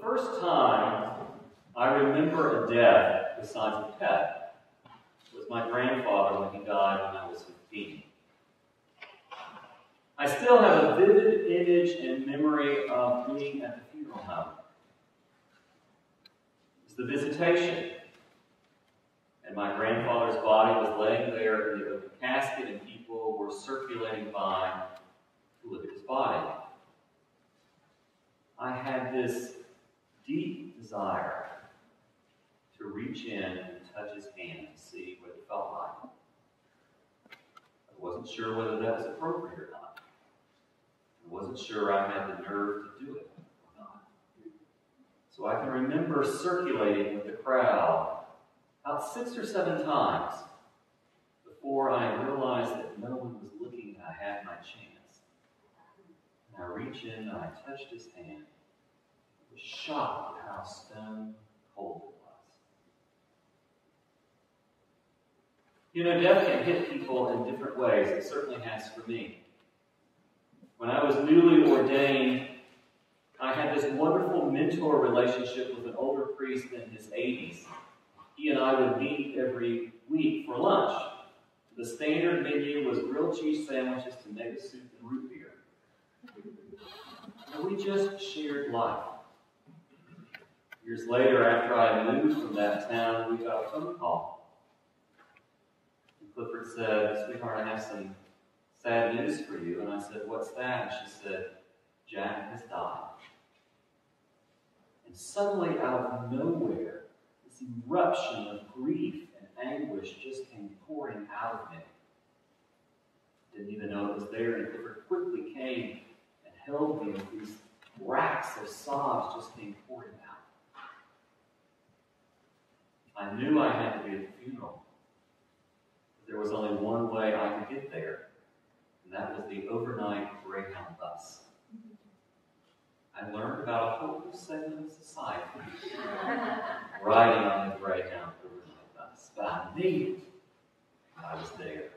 first time I remember a death besides a pet was my grandfather when he died when I was 15. I still have a vivid image and memory of being at the funeral home. It was the visitation. And my grandfather's body was laying there in the open casket, and people were circulating by to look at his body. I had this deep desire to reach in and touch his hand to see what it felt like. I wasn't sure whether that was appropriate or not. I wasn't sure I had the nerve to do it or not. So I can remember circulating with the crowd about 6 or 7 times before I realized that no one was looking and I had my chance. And I reached in and I touched his hand. I was shocked at how stone cold it was. You know, death can hit people in different ways. It certainly has for me. When I was newly ordained, I had this wonderful mentor relationship with an older priest in his 80s. He and I would meet every week for lunch. The standard menu was grilled cheese sandwiches, tomato soup, and root beer. And we just shared life. Years later, after I moved from that town, we got a phone call. And Clifford said, "Sweetheart, I have some sad news for you." And I said, "What's that?" And she said, "Jack has died." And suddenly, out of nowhere, this eruption of grief and anguish just came pouring out of me. Didn't even know it was there, and Clifford quickly came and held me with these racks of sobs just came pouring out. I knew I had to be at the funeral, but there was only one way I could get there, and that was the overnight Greyhound bus. I learned about a whole segment of society riding on the Greyhound overnight bus, but I knew I was there.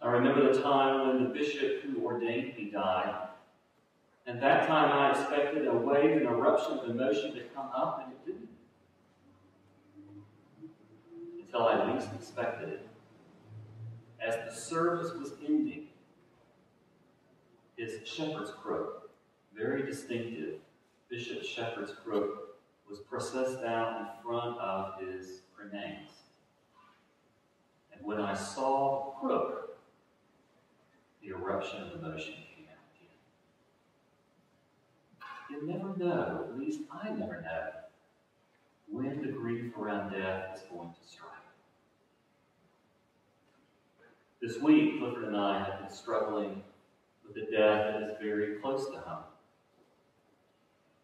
I remember the time when the bishop who ordained me died, and that time I expected a wave and eruption of emotion to come up, and it didn't. Until I least expected it. As the service was ending, his shepherd's crook, very distinctive, Bishop Shepherd's crook, was processed out in front of his remains. And when I saw the crook, the eruption of emotion came out again. You never know, at least I never know, when the grief around death is going to strike. This week, Clifford and I have been struggling with a death that is very close to home.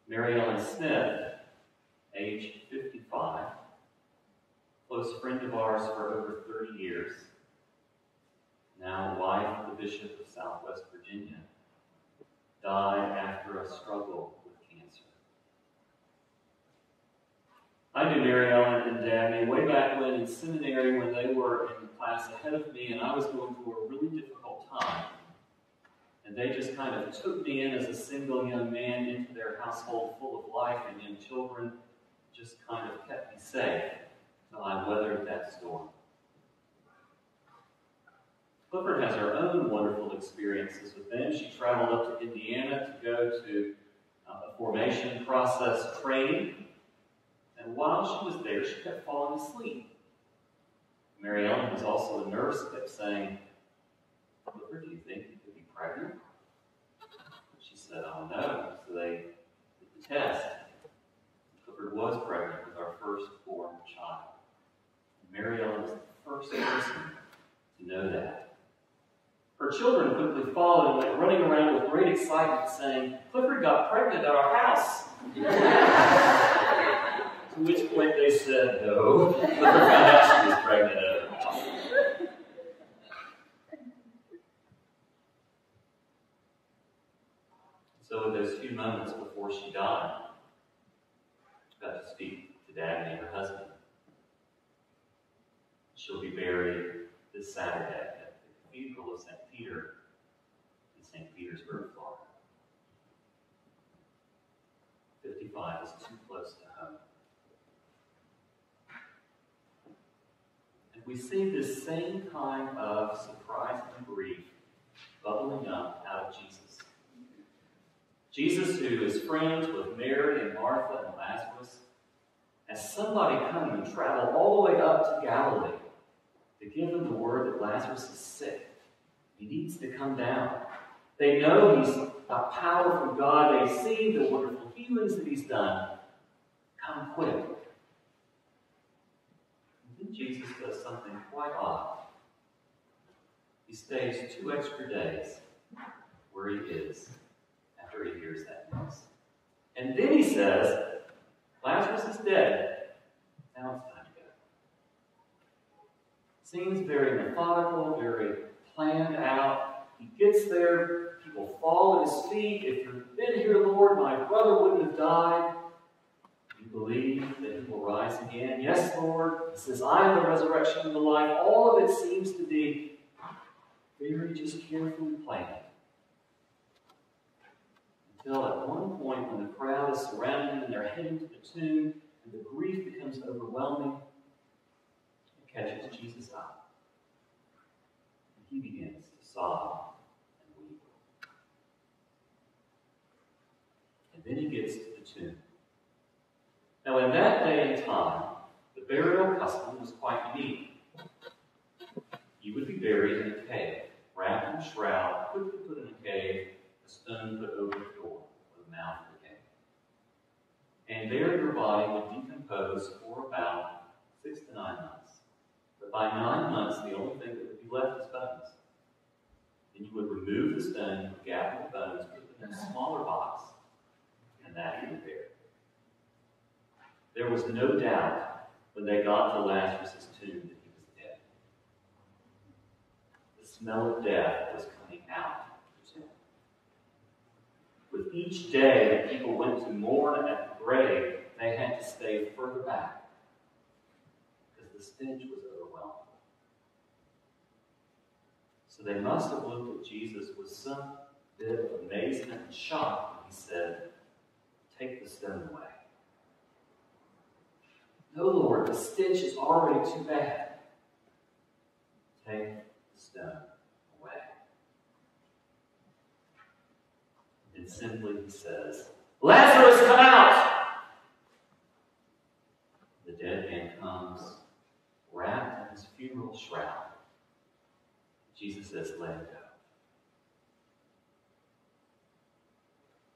Mary Ellen Smith, age 55, close friend of ours for over 30 years, now wife of the Bishop of Southwest Virginia, died after a struggle with cancer. I knew Mary Ellen and Dabney way back when in seminary when they were in the class ahead of me, and I was going through a really difficult time. And they just kind of took me in as a single young man into their household full of life and young children, just kind of kept me safe until I weathered that storm. Clifford has her own wonderful experiences with them. She traveled up to Indiana to go to a formation process training. And while she was there, she kept falling asleep. Mary Ellen was also a nurse, kept saying, "Clifford, do you think you could be pregnant?" She said, "Oh no." So they did the test. Clifford was pregnant with our firstborn child. And Mary Ellen was the first person to know that. Her children quickly followed and went running around with great excitement saying, "Clifford got pregnant at our house." To which point they said, "No." Clifford found out she was pregnant at her house. So in those few moments before she died, I got to speak to Dabney, her husband. She'll be buried this Saturday at the Cathedral of St. Peter in St. Petersburg, Florida. thought it was too close to home. And we see this same kind of surprise and grief bubbling up out of Jesus. Jesus, who is friends with Mary and Martha and Lazarus, has somebody come and travel all the way up to Galilee to give them the word that Lazarus is sick. He needs to come down. They know he's got power from God. They've seen the wonderful healings that he's done. Come quick. And then Jesus does something quite odd. He stays 2 extra days where he is after he hears that news. And then he says, Lazarus is dead. Now it's time to go. Seems very methodical, very planned out. He gets there. People fall at his feet. If you've been here, Lord, my brother wouldn't have died. You believe that he will rise again? Yes, Lord. He says, I am the resurrection and the life. All of it seems to be very just carefully planned. Until at one point when the crowd is surrounding him and they're heading to the tomb and the grief becomes overwhelming, it catches Jesus up. And he begins to sob and weep. And then he gets to the tomb. Now in that day and time, the burial custom was quite unique. You would be buried in a cave, wrapped in a shroud, quickly put in a cave, a stone put over the door, or the mouth of the cave. And there your body would decompose for about 6 to 9 months. But by 9 months, the only thing that would be left is bones. And you would remove the stone, you would gather the bones, put them in a smaller box, and that you would bury. There was no doubt when they got to Lazarus' tomb that he was dead. The smell of death was coming out of the tomb. With each day that people went to mourn at the grave, they had to stay further back because the stench was overwhelming. So they must have looked at Jesus with some bit of amazement and shock when he said, "Take the stone away." No, Lord, the stench is already too bad. Take the stone away. And simply he says, "Lazarus, come out!" The dead man comes, wrapped in his funeral shroud. Jesus says, "Let him go."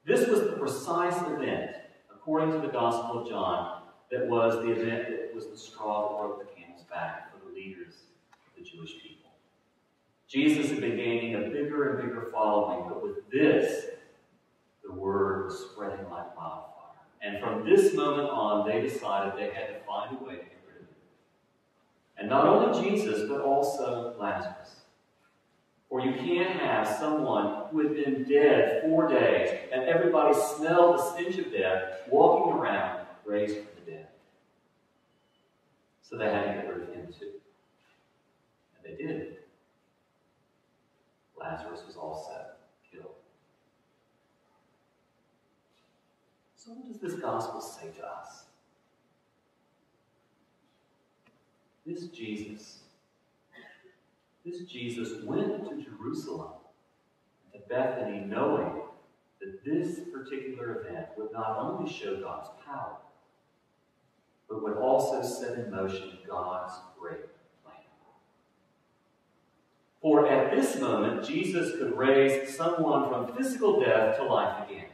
This was the precise event, according to the Gospel of John, that was the event that was the straw that broke the camel's back for the leaders of the Jewish people. Jesus had been gaining a bigger and bigger following, but with this, the word was spreading like wildfire. And from this moment on, they decided they had to find a way to get rid of him. And not only Jesus, but also Lazarus. For you can't have someone who had been dead 4 days, and everybody smelled the stench of death, walking around, raised from the dead. So they had to get rid of him too. And they did. Lazarus was also killed. So what does this gospel say to us? This Jesus went to Jerusalem, to Bethany, knowing that this particular event would not only show God's power, but would also set in motion God's great plan. For at this moment, Jesus could raise someone from physical death to life again.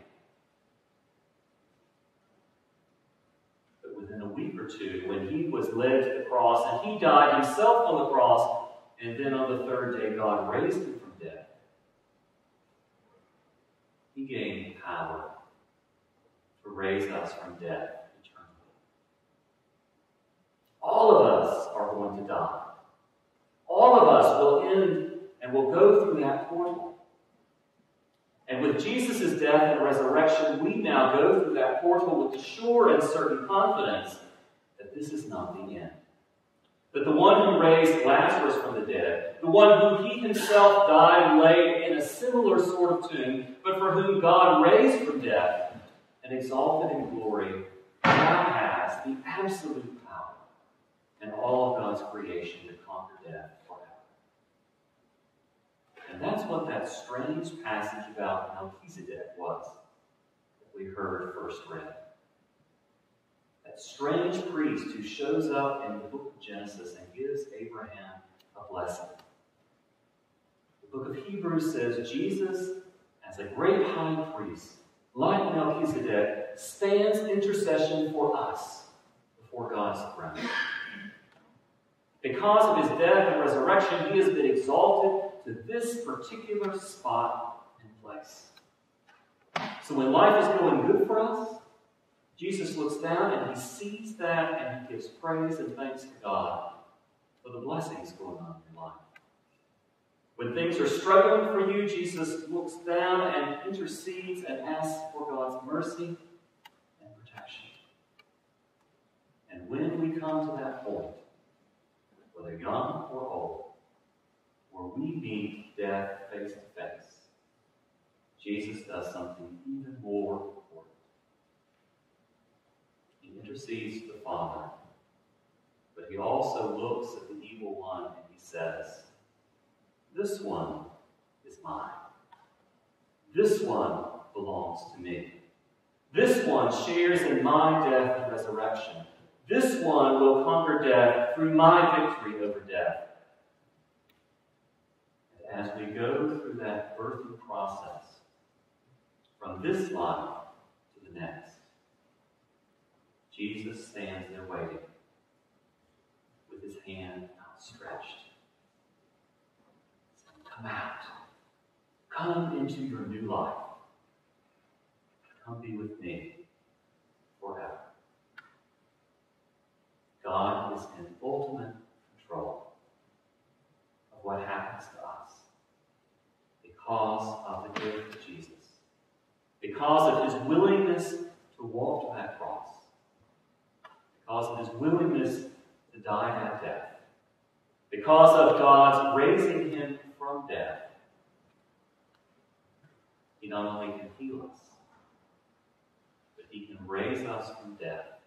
But within a week or two, when he was led to the cross, and he died himself on the cross, and then on the 3rd day, God raised him from death, he gained power to raise us from death eternally. All of us are going to die. All of us will end and will go through that portal. And with Jesus' death and resurrection, we now go through that portal with the sure and certain confidence that this is not the end. That the one who raised Lazarus from the dead, the one whom he himself died and laid in a similar sort of tomb, but for whom God raised from death, and exalted in glory, now has the absolute power in all of God's creation to conquer death forever. And that's what that strange passage about Melchizedek was that we heard first read. That strange priest who shows up in the book of Genesis and gives Abraham a blessing. The book of Hebrews says Jesus, as a great high priest, like Melchizedek, stands intercession for us before God's throne. Because of his death and resurrection, he has been exalted to this particular spot and place. So when life is going good for us, Jesus looks down and he sees that and he gives praise and thanks to God for the blessings going on in your life. When things are struggling for you, Jesus looks down and intercedes and asks for God's mercy and protection. And when we come to that point, whether young or old, where we meet death face to face, Jesus does something even more important. He intercedes to the Father, but he also looks at the evil one and he says, "This one is mine. This one belongs to me. This one shares in my death and resurrection. This one will conquer death through my victory over death." And as we go through that birthing process, from this life to the next, Jesus stands there waiting with his hand outstretched. Come out. Come into your new life. Come be with me forever. God is in ultimate control of what happens to us because of the gift of Jesus. Because of his willingness to walk to that cross. Because of his willingness to die that death. Because of God's raising him from death, he not only can heal us, but he can raise us from death